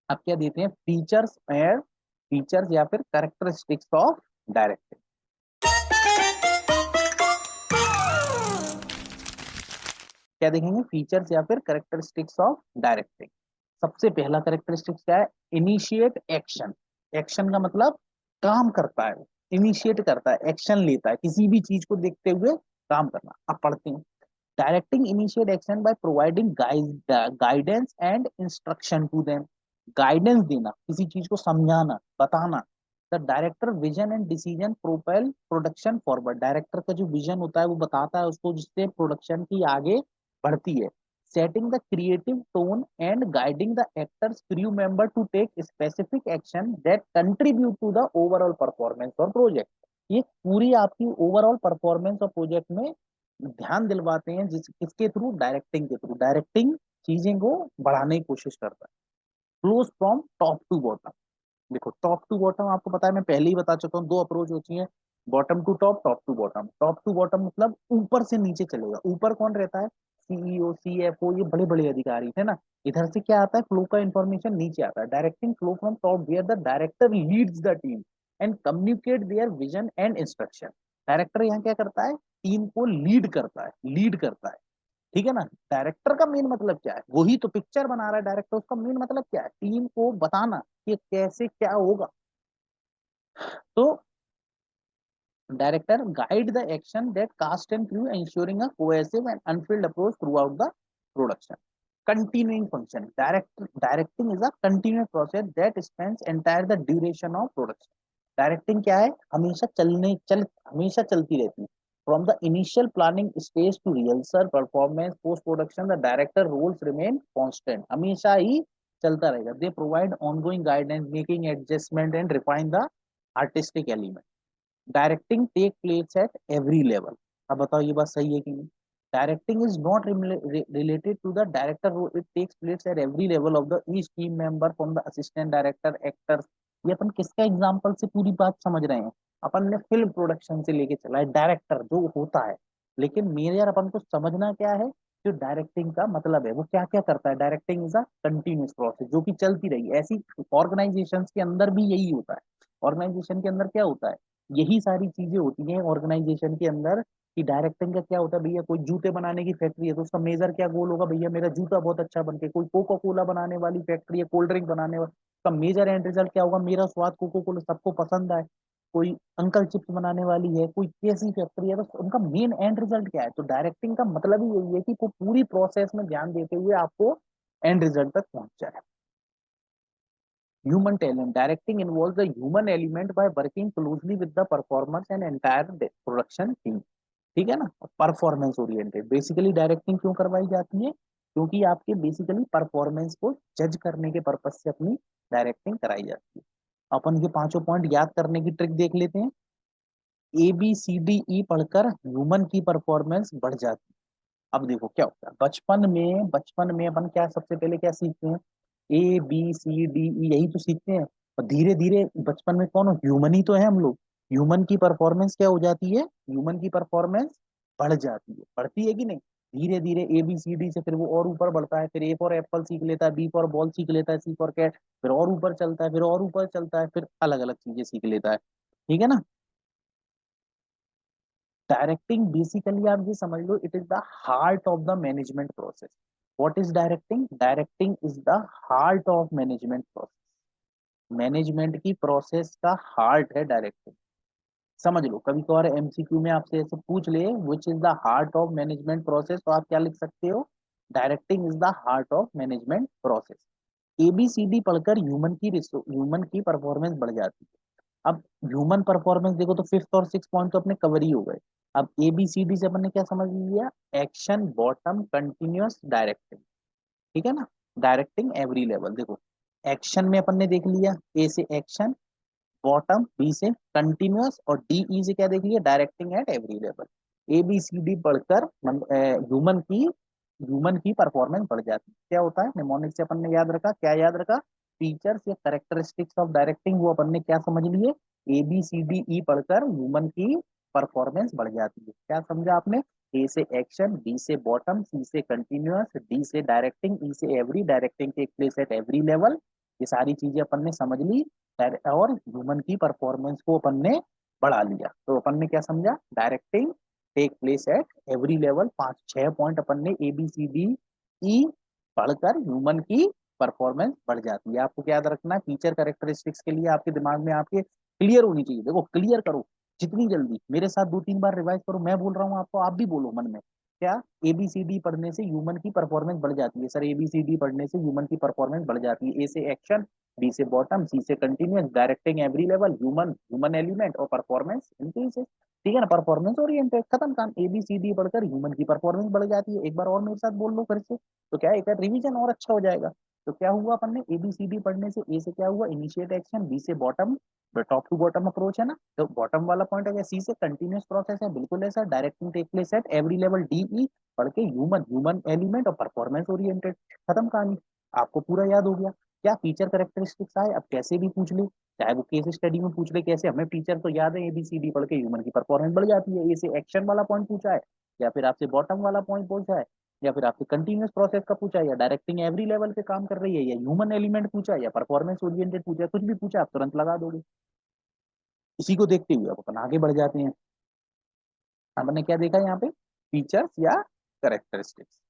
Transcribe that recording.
अब क्या देते हैं, फीचर्स या फिर कैरेक्टरिस्टिक्स ऑफ डायरेक्टिंग। क्या देखेंगे, फीचर्स या फिर कैरेक्टरिस्टिक्स ऑफ डायरेक्टिंग। सबसे पहला कैरेक्टरिस्टिक्स क्या है, इनिशिएट एक्शन। एक्शन का मतलब काम करता है, इनिशिएट करता है, एक्शन लेता है, किसी भी चीज को देखते हुए काम करना। अब पढ़ते हैं, directing initiate action by providing guidance and instruction to them. Guidance देना, किसी चीज को समझाना, बताना। The director vision and decision propel production forward. Director का जो विजन होता है वो बताता है उसको, जिससे प्रोडक्शन की आगे बढ़ती है। Setting the creative tone and guiding the actors crew member to take specific action that contribute to the overall performance और प्रोजेक्ट। ये पूरी आपकी ओवरऑल परफॉर्मेंस और प्रोजेक्ट में ध्यान दिलवाते हैं, किसके थ्रू, डायरेक्टिंग के थ्रू। डायरेक्टिंग चीजें को बढ़ाने की कोशिश करता है। Close from top to bottom. देखो टॉप टू बॉटम आपको पता है, मैं पहले ही बता चुका हूँ, दो अप्रोच होती है, bottom to top, top to bottom. Top to bottom मतलब ऊपर से नीचे चलेगा। ऊपर कौन रहता है, सीईओ, सीएफओ, ये बड़े बड़े अधिकारी है ना। इधर से क्या आता है, फ्लो का इंफॉर्मेशन नीचे आता है। Directing flow from top where the director leads the team and communicate their vision and instruction. Director यहाँ क्या करता है, टीम को लीड करता है। ठीक है ना। डायरेक्टर का मेन मतलब क्या है, वही तो पिक्चर बना रहा है डायरेक्टर, उसका मेन मतलब क्या है, टीम को बताना कि कैसे क्या होगा। तो director guide the action that caste and crew ensuring a cohesive and unfilled approach throughout the production. Continuing function, directing is a continuous process that spans entire the duration of production. Directing क्या है, हमेशा चलती रहती है। From the initial planning stage to rehearsal performance post production, the director roles remain constant, हमेशा ही चलता रहेगा। They provide ongoing guidance, making adjustment and refine the artistic element. Directing take place at every level. अब बताओ ये बात सही है कि नहीं। Directing is not related to the director role, it takes place at every level of the each team member from the assistant director, actors. ये अपन किसका एग्जांपल से पूरी बात समझ रहे हैं, अपन ने फिल्म प्रोडक्शन से लेके चला है, डायरेक्टर जो होता है। लेकिन मेरे यार अपन को समझना क्या है, जो डायरेक्टिंग का मतलब है वो क्या क्या करता है। Directing is a continuous process जो कि चलती रही, ऐसी ऑर्गेनाइजेशन के अंदर भी यही होता है। ऑर्गेनाइजेशन के अंदर क्या होता है, यही सारी चीजें होती हैं ऑर्गेनाइजेशन के अंदर। कि डायरेक्टिंग का क्या होता है, भैया कोई जूते बनाने की फैक्ट्री है तो उसका मेजर क्या गोल होगा, भैया मेरा जूता बहुत अच्छा बन के। कोई कोका कोला बनाने वाली फैक्ट्री है, कोल्ड ड्रिंक बनाने वाली, उसका मेजर एंड रिजल्ट क्या होगा, मेरा स्वाद कोको कोला सबको पसंद आए। कोई अंकल चिप्स बनाने वाली है, कोई कैसी फैक्ट्री है, बस उनका मेन एंड रिजल्ट क्या है। तो डायरेक्टिंग का मतलब ही यही है कि वो पूरी प्रोसेस में ध्यान देते हुए आपको एंड रिजल्ट तक पहुंच जाए। Human talent, directing involves the human element by working closely with the performers and entire production team। ठीक है ना। परफॉर्मेंस ओरिएंटेड, बेसिकली डायरेक्टिंग क्यों करवाई जाती है, क्योंकि आपके बेसिकली परफॉर्मेंस को जज करने के पर्पज से अपनी डायरेक्टिंग कराई जाती है। अपन ये पांचों पॉइंट याद करने की ट्रिक देख लेते हैं। ABCDE पढ़कर ह्यूमन की परफॉर्मेंस बढ़ जाती है। अब देखो क्या होता है, बचपन में अपन क्या सबसे पहले क्या सीखते हैं, ABCDE, यही तो सीखते हैं। और धीरे धीरे बचपन में कौन, ह्यूमन ही तो है हम लोग। ह्यूमन की परफॉर्मेंस क्या हो जाती है, ह्यूमन की परफॉर्मेंस बढ़ती है कि नहीं। धीरे धीरे ABCD से फिर वो और ऊपर बढ़ता है, फिर A फॉर एप्पल सीख लेता है, B फॉर बॉल सीख लेता है, C फॉर कैट, फिर और ऊपर चलता है, फिर और ऊपर चलता है, फिर अलग अलग चीजें सीख लेता है। ठीक है ना। डायरेक्टिंग बेसिकली आप ये समझ लो, it is the heart of the management process. What is directing, directing is the heart of management process. Management की प्रोसेस का हार्ट है डायरेक्टिंग। समझ लो, कभी कभार MCQ में आपसे ऐसे पूछ ले which is the heart of management process, तो आप क्या लिख सकते हो, directing is the heart of management process. ABCD पढ़कर ह्यूमन की परफॉर्मेंस बढ़ जाती है। अब ह्यूमन परफॉर्मेंस देखो तो फिफ्थ और सिक्स पॉइंट तो अपने कवर ही हो गए। अब ABCD से अपन ने क्या समझ लिया, एक्शन, बॉटम, कंटिन्यूअस, डायरेक्टिंग। ठीक है ना। डायरेक्टिंग एवरी लेवल, देखो एक्शन में अपन ने देख लिया, A से एक्शन, बॉटम, B से कंटिन्यूअस, और DE से क्या देख लिया, directing eight every level. ABCD पढ़कर ह्यूमन की परफॉर्मेंस बढ़ जाती है। क्या होता है, निमोनिक से अपन ने याद रखा, क्या याद रखा, फीचर्स या कैरेक्टरिस्टिक्स ऑफ डायरेक्टिंग, वो अपन ने क्या समझ लिए, ABCDE पढ़कर ह्यूमन की परफॉर्मेंस बढ़ जाती है। क्या समझा आपने, A से एक्शन, B से बॉटम, C से कंटिन्यूअस, D से डायरेक्टिंग, E से every. Directing take place at every level, ये सारी चीजें अपन ने समझ ली और ह्यूमन की परफॉर्मेंस को अपन ने बढ़ा लिया। तो अपन ने क्या समझा, directing take place at every level. 5-6 point अपन ने ABCD पढ़कर ह्यूमन की परफॉर्मेंस बढ़ जाती है। आपको क्या याद रखना है, फीचर कैरेक्टरिस्टिक्स के लिए आपके दिमाग में आपके क्लियर होनी चाहिए। देखो क्लियर करो जितनी जल्दी, मेरे साथ 2-3 बार रिवाइज करो, मैं बोल रहा हूँ आपको, आप भी बोलो मन में। क्या, ABCD पढ़ने से ह्यूमन की परफॉर्मेंस बढ़ जाती है? सर ABCD पढ़ने से ह्यूमन की परफॉर्मेंस बढ़ जाती है। ए से एक्शन, बी से बॉटम, सी से continuous, directing every level, human human element और परफॉर्मेंस इंक्रीजेस। ठीक है ना, परफॉर्मेंस ओरिएंटेड, खत्म काम। ABCD पढ़कर ह्यूमन की परफॉर्मेंस बढ़ जाती है। एक बार और मेरे साथ बोल लो फिर से, तो क्या है, एक रिवीजन और अच्छा हो जाएगा। तो क्या हुआ, अपन ने ABCD पढ़ने से ए से क्या हुआ, इनिशिएट एक्शन, बी से bottom, top to bottom approach है ना, तो बॉटम वाला पॉइंट हो गया। सी से कंटिन्यूअस प्रोसेस है, बिल्कुल ऐसा, directing take place at every level, DE पढ़ के ह्यूमन ह्यूमन एलिमेंट और परफॉर्मेंस ओरिएंटेड, खत्म कहानी। आपको पूरा याद हो गया। क्या फीचर कैरेक्टरिस्टिक्स आए, अब कैसे भी पूछ ले, चाहे वो केस स्टडी में पूछ ले, कैसे, हमें फीचर तो याद है, ABCD पढ़ के ह्यूमन की परफॉर्मेंस बढ़ जाती है। ए से एक्शन वाला पॉइंट पूछा है, या फिर आपसे बॉटम वाला पॉइंट पूछा है, या फिर आपसे कंटिन्यूअस प्रोसेस का पूछा है, या डायरेक्टिंग एवरी लेवल पे काम कर रही है, या ह्यूमन एलिमेंट पूछा है, या परफॉर्मेंस ओरिएंटेड पूछा है, कुछ भी पूछा आप तुरंत लगा दोगे। इसी को देखते हुए अब अपन आगे बढ़ जाते हैं। हमने क्या देखा यहाँ पे, फीचर्स या करेक्टरिस्टिक्स।